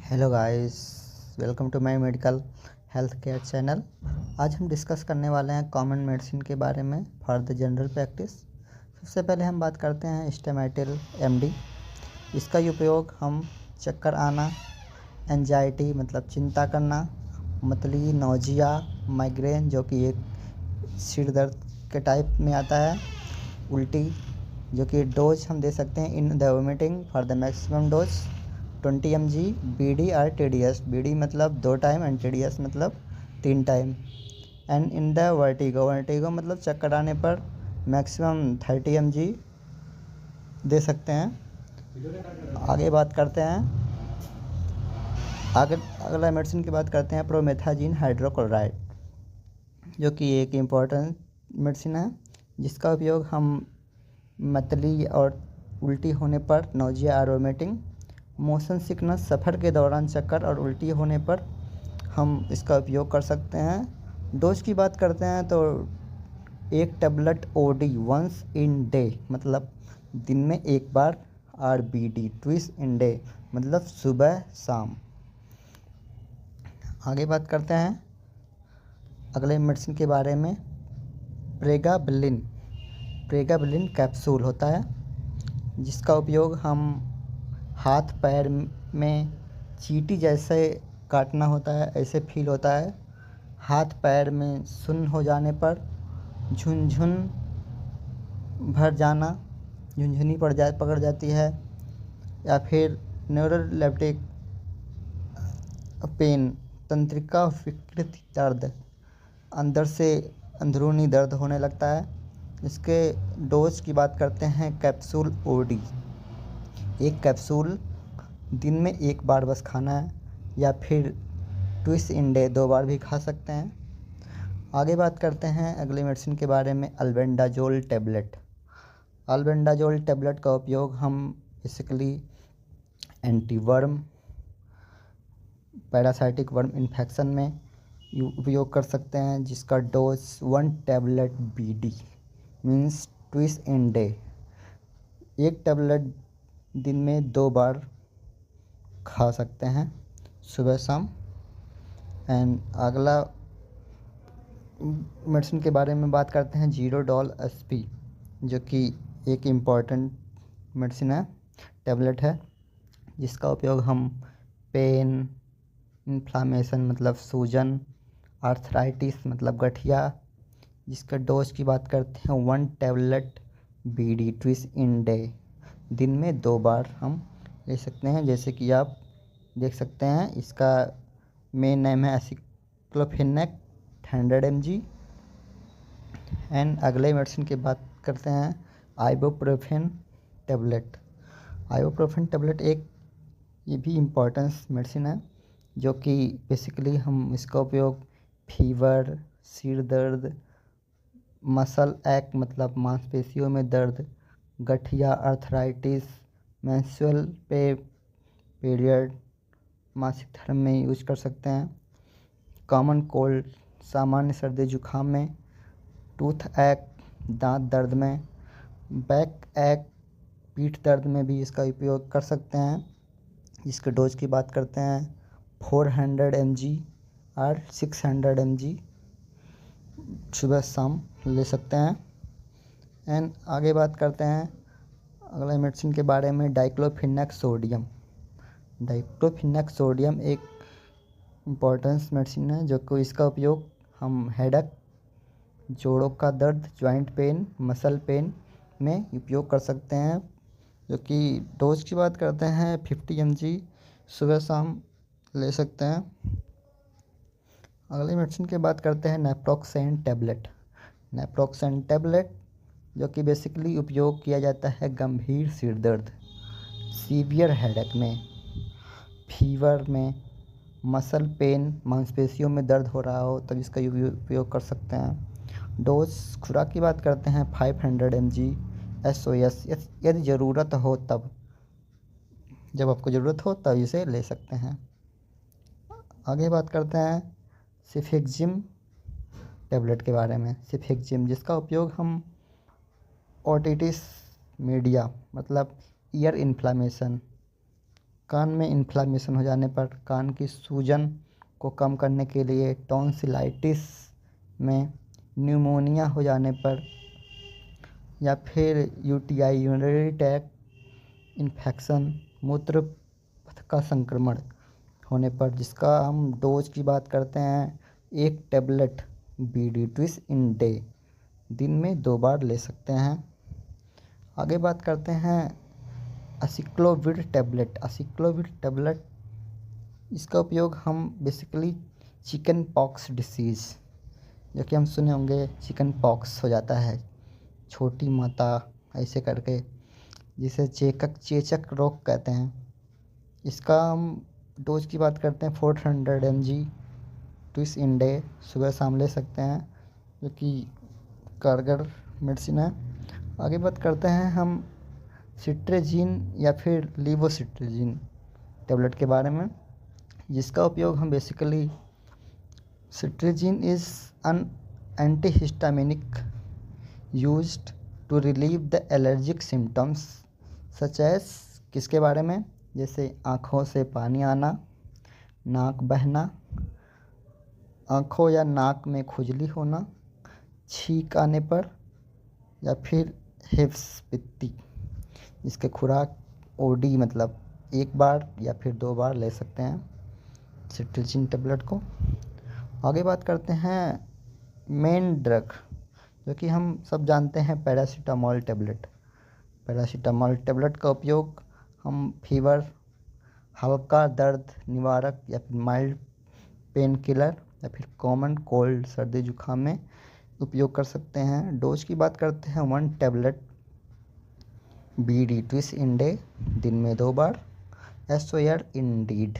Hello guys, welcome to my medical health care channel. आज हम discuss करने वाले हैं कॉमन मेडिसिन के बारे में फॉर द जनरल प्रैक्टिस। सबसे पहले हम बात करते हैं स्टेमेटिल एमडी। इसका उपयोग हम चक्कर आना, एंजाइटी मतलब चिंता करना, मतली, नौजिया, माइग्रेन जो कि एक सिर दर्द के टाइप में आता है, उल्टी जो कि डोज हम दे सकते हैं in the vomiting for the maximum dose 20 mg BD और TDS। BD मतलब 2 टाइम एंड TDS मतलब 3 time. And in the vertigo मतलब चक्कर आने पर मैक्सिमम 30 mg दे सकते हैं। आगे बात करते हैं अगला मेडिसिन की बात करते हैं प्रोमेथाजीन हाइड्रोक्लोराइड, जो कि एक इम्पॉर्टेंट मेडिसिन है जिसका उपयोग हम मतली और उल्टी होने पर, नौजिया और वोमिटिंग, मोशन सिकनेस, सफ़र के दौरान चक्कर और उल्टी होने पर हम इसका उपयोग कर सकते हैं। डोज की बात करते हैं तो 1 tablet OD once in day मतलब दिन में एक बार, और BD ट्विस इन डे मतलब सुबह शाम। आगे बात करते हैं अगले मेडिसिन के बारे में। प्रेगाबिलिन कैप्सूल होता है जिसका उपयोग हम हाथ पैर में चींटी जैसे काटना होता है, ऐसे फील होता है। हाथ पैर में सुन्न हो जाने पर, झुनझुन भर जाना, झुनझुनी पकड़ जाती है, या फिर न्यूरोलेप्टिक पेन, तंत्रिका विकृति दर्द, अंदर से अंदरूनी दर्द होने लगता है। इसके डोज की बात करते हैं कैप्सूल OD। एक कैप्सूल दिन में एक बार बस खाना है, या फिर ट्विस इन डे 2 बार भी खा सकते हैं। आगे बात करते हैं अगले मेडिसिन के बारे में अल्बेंडाजोल टेबलेट। अल्बेंडाजोल टेबलेट का उपयोग हम बेसिकली एंटीवर्म, पैरासाइटिक वर्म इन्फेक्शन में उपयोग कर सकते हैं, जिसका dose 1 tablet BD means twice in day. एक टेबलेट दिन में 2 बार खा सकते हैं, सुबह शाम। एंड अगला मेडिसिन के बारे में बात करते हैं जीरोडॉल SP, जो कि एक इम्पॉर्टेंट मेडिसिन है, टेबलेट है, जिसका उपयोग हम पेन, इन्फ्लामेशन मतलब सूजन, आर्थराइटिस मतलब गठिया, जिसका डोज की बात करते हैं 1 tablet BD twice in day, दिन में 2 बार हम ले सकते हैं। जैसे कि आप देख सकते हैं, इसका मेन नेम है एसिक्लोफेनेक 100 mg। एंड अगले मेडिसिन की बात करते हैं आइबुप्रोफेन टेबलेट। आइबुप्रोफेन टेबलेट एक ये भी इम्पोर्टेंस मेडिसिन है, जो कि बेसिकली हम इसका उपयोग फीवर, सिर दर्द, मसल एक मतलब मांसपेशियों में दर्द, गठिया, आर्थराइटिस, मेंस्ट्रुअल पीरियड, मासिक धर्म में यूज कर सकते हैं। कॉमन कोल्ड सामान्य सर्दी जुकाम में, टूथ एक दांत दर्द में, बैक एक पीठ दर्द में भी इसका उपयोग कर सकते हैं। इसके डोज की बात करते हैं 400 mg और 600 mg सुबह शाम ले सकते हैं। एंड आगे बात करते हैं अगले मेडिसिन के बारे में डाइक्लोफिनेक सोडियम। डाइक्लोफिनेक सोडियम एक इम्पोर्टेंस मेडिसिन है, जो कि इसका उपयोग हम हेडेक, जोड़ों का दर्द, जॉइंट पेन, मसल पेन में उपयोग कर सकते हैं, जो कि डोज की बात करते हैं 50 mg सुबह शाम ले सकते हैं। अगले मेडिसिन की बात करते हैं नेप्रोक्सेन टेबलेट। नेप्रोक्सेन टेबलेट जो कि बेसिकली उपयोग किया जाता है गंभीर सिर दर्द, सीवियर हेडेक में, फीवर में, मसल पेन, मांसपेशियों में दर्द हो रहा हो तब इसका उपयोग कर सकते हैं। डोज खुराक की बात करते हैं 500 mg SOS, यदि ज़रूरत हो तब, जब आपको ज़रूरत हो तब इसे ले सकते हैं। आगे बात करते हैं सिफेक्जिम टेबलेट के बारे में। सिफेक्जिम जिसका उपयोग हम ओटिटिस मीडिया मतलब ईयर इन्फ्लामेशन, कान में इन्फ्लामेशन हो जाने पर, कान की सूजन को कम करने के लिए, टॉन्सिलाइटिस में, न्यूमोनिया हो जाने पर, या फिर यूटीआई यूरिनरी ट्रैक्ट इन्फेक्शन, मूत्र पथ का संक्रमण होने पर, जिसका हम डोज की बात करते हैं 1 tablet BD twice in day, दिन में 2 बार ले सकते हैं। आगे बात करते हैं असिक्लोविड टैबलेट। असिक्लोविड टैबलेट, इसका उपयोग हम बेसिकली चिकन पॉक्स डिसीज़, जो कि हम सुने होंगे चिकन पॉक्स हो जाता है, छोटी माता ऐसे करके, जिसे चेचक रोग कहते हैं। इसका हम डोज की बात करते हैं 400 mg ट्विस इन डे, सुबह शाम ले सकते हैं, जो कि कारगर मेडिसिन है। आगे बात करते हैं हम सिट्रेजिन या फिर लीवोसिट्रेजिन टैबलेट के बारे में, जिसका उपयोग हम basically, cetirizine is an antihistaminic used to relieve the allergic symptoms such as, किसके बारे में, जैसे आँखों से पानी आना, नाक बहना, आँखों या नाक में खुजली होना, छींक आने पर, या फिर हिप्स पित्ती। इसके खुराक ओडी मतलब 1 बार या फिर 2 बार ले सकते हैं सिट्रेजिन टैबलेट को। आगे बात करते हैं मेन ड्रग, जो कि हम सब जानते हैं पैरासीटामोल टैबलेट। पैरासीटामोल टैबलेट का उपयोग हम फीवर, हल्का दर्द निवारक या फिर माइल्ड पेन किलर या फिर कॉमन कोल्ड, सर्दी जुकाम में उपयोग कर सकते हैं। डोज की बात करते हैं 1 tablet BD twice in day, दिन में 2 बार, एसओआर इंडीड,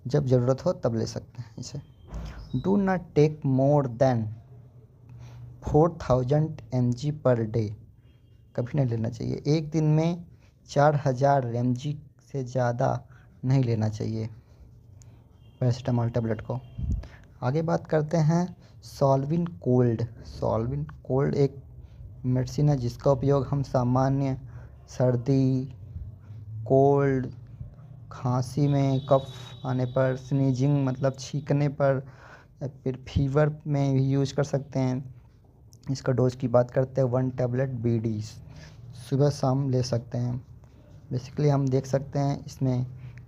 जब ज़रूरत हो तब ले सकते हैं इसे। Do not take more than 4000 mg per day, कभी नहीं लेना चाहिए। एक दिन में 4000 mg से ज़्यादा नहीं लेना चाहिए पैरासीटामोल टैबलेट को। आगे बात करते हैं सॉल्विन कोल्ड। सॉल्विन कोल्ड एक मेडिसिन है, जिसका उपयोग हम सामान्य सर्दी, कोल्ड, खांसी में, कफ आने पर, स्नीजिंग मतलब छींकने पर, या फिर फीवर में भी यूज कर सकते हैं। इसका डोज की बात करते हैं 1 टैबलेट बीडी, सुबह शाम ले सकते हैं। बेसिकली हम देख सकते हैं इसमें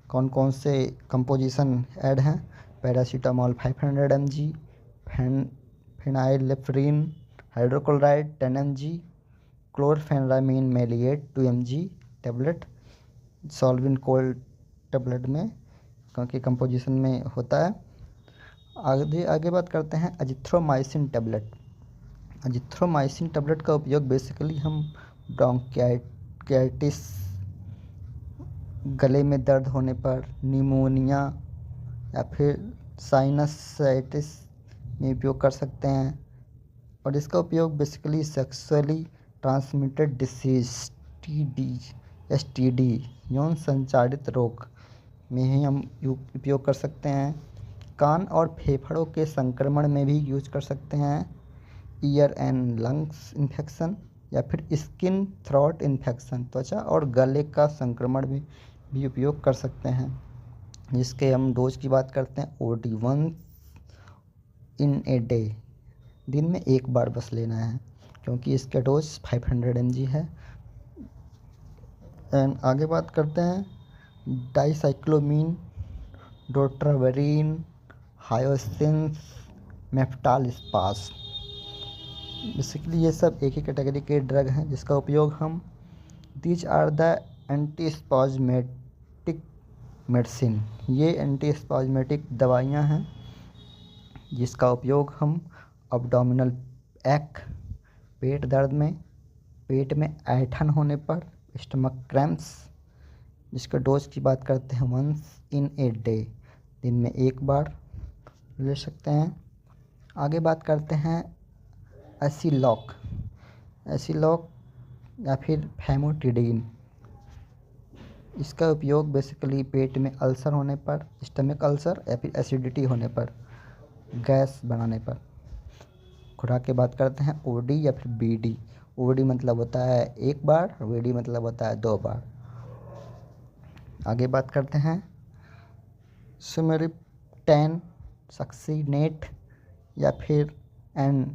कौन कौन से कंपोजिशन ऐड हैं। Paracetamol 500 mg, phenylephrine hydrochloride 10 mg, chlorphenamine maleate 2 mg tablet Solvin cold tablet में क्योंकि कंपोजिशन में होता है। आगे बात करते हैं अजिथ्रोमाइसिन टैबलेट। अजिथ्रोमाइसिन टैबलेट का उपयोग बेसिकली हम ब्रोंकाइटिस, गले में दर्द होने पर, निमोनिया या फिर साइनसाइटिस में उपयोग कर सकते हैं। और इसका उपयोग basically sexually transmitted disease STD, यौन संचारित रोग में ही हम उपयोग कर सकते हैं। कान और फेफड़ों के संक्रमण में भी यूज कर सकते हैं। ईयर एंड लंग्स इन्फेक्शन या फिर स्किन थ्रोट इन्फेक्शन, त्वचा और गले का संक्रमण में भी उपयोग कर सकते हैं। जिसके हम डोज की बात करते हैं OD 1 इन ए डे, दिन में 1 बार बस लेना है, क्योंकि इसका डोज 500 mg है। एंड आगे बात करते हैं डाइसाइक्लोमीन, डोट्रावेरिन, हायोसिन्स, मेफ्टालिस्पास। बेसिकली ये सब एक ही कैटेगरी के ड्रग हैं, जिसका उपयोग हम, दीज आर द एंटीस्पाज्मेटिक मेडिसिन, ये एंटीस्पाज्मेटिक दवाइयाँ हैं जिसका उपयोग हम अब्डोमिनल एक, पेट दर्द में, पेट में ऐंठन होने पर, स्टमक क्रैम्प्स, जिसका डोज की बात करते हैं 1 इन ए डे, दिन में 1 बार ले सकते हैं। आगे बात करते हैं एसिलॉक या फिर फैमोटिडीन। इसका उपयोग बेसिकली पेट में अल्सर होने पर, स्टमक अल्सर या फिर एसिडिटी होने पर, गैस बनाने पर। खुराक की बात करते हैं OD या फिर BD। OD मतलब होता है 1 बार, BD मतलब होता है 2 बार। आगे बात करते हैं सुमेरिप्टेन सक्सीनेट या फिर एन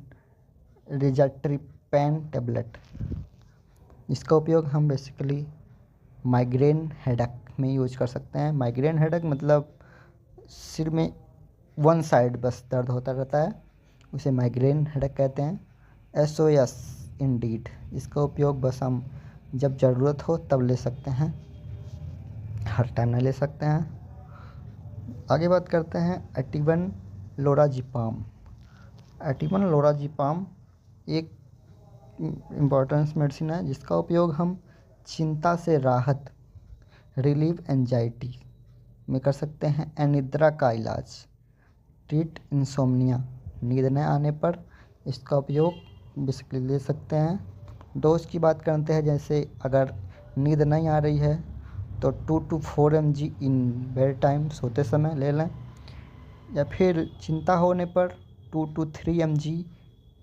रिजाट्रिपेन टेबलेट। इसका उपयोग हम बेसिकली माइग्रेन हेडेक में यूज कर सकते हैं। माइग्रेन हेडेक मतलब सिर में वन साइड बस दर्द होता रहता है, उसे माइग्रेन हेडेक कहते हैं। SOS इंडीड, इसका उपयोग बस हम जब ज़रूरत हो तब ले सकते हैं, हर टाइम नहीं ले सकते हैं। आगे बात करते हैं एटिवन लोराजिपाम। एटिवन लोराजिपाम एक इम्पॉर्टेंस मेडिसिन है जिसका उपयोग हम चिंता से राहत, रिलीव एंजाइटी में कर सकते हैं। अनिद्रा का इलाज, ट्रीट इंसोम्निया, नींद न आने पर इसका उपयोग बेसिकली ले सकते हैं। डोज की बात करते हैं, जैसे अगर नींद नहीं आ रही है तो 2 to 4 mg in bed time, सोते समय ले लें, या फिर चिंता होने पर 2 to 3 mg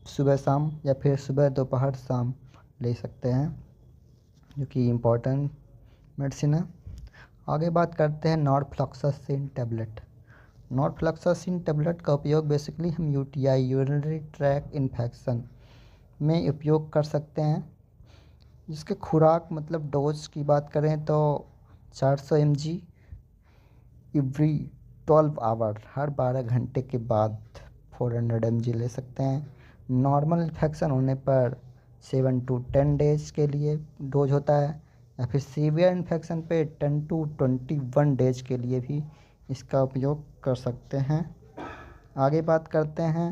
सुबह शाम या फिर सुबह दोपहर शाम ले सकते हैं, जो कि इम्पोर्टेंट मेडिसिन है। आगे बात करते हैं नॉरफ्लॉक्सासिन टेबलेट। नॉरफ्लॉक्सासिन टेबलेट का उपयोग बेसिकली हम UTI यूरिनरी ट्रैक इन्फेक्शन में उपयोग कर सकते हैं। जिसके खुराक मतलब डोज की बात करें तो 400 mg एवरी 12 आवर, हर 12 घंटे के बाद 400 mg ले सकते हैं। नॉर्मल इन्फेक्शन होने पर 7 to 10 डेज के लिए डोज होता है, या फिर सीवियर इन्फेक्शन पे 10 to 21 डेज के लिए भी इसका उपयोग कर सकते हैं। आगे बात करते हैं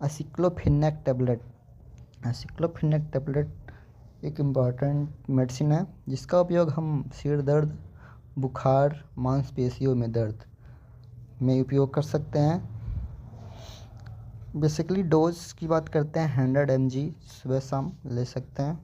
एसिक्लोफिनेक टेबलेट। एसिक्लोफिनेक टेबलेट एक इम्पॉर्टेंट मेडिसिन है जिसका उपयोग हम सिर दर्द, बुखार, मांसपेशियों में दर्द में उपयोग कर सकते हैं। बेसिकली डोज की बात करते हैं 100 mg सुबह शाम ले सकते हैं।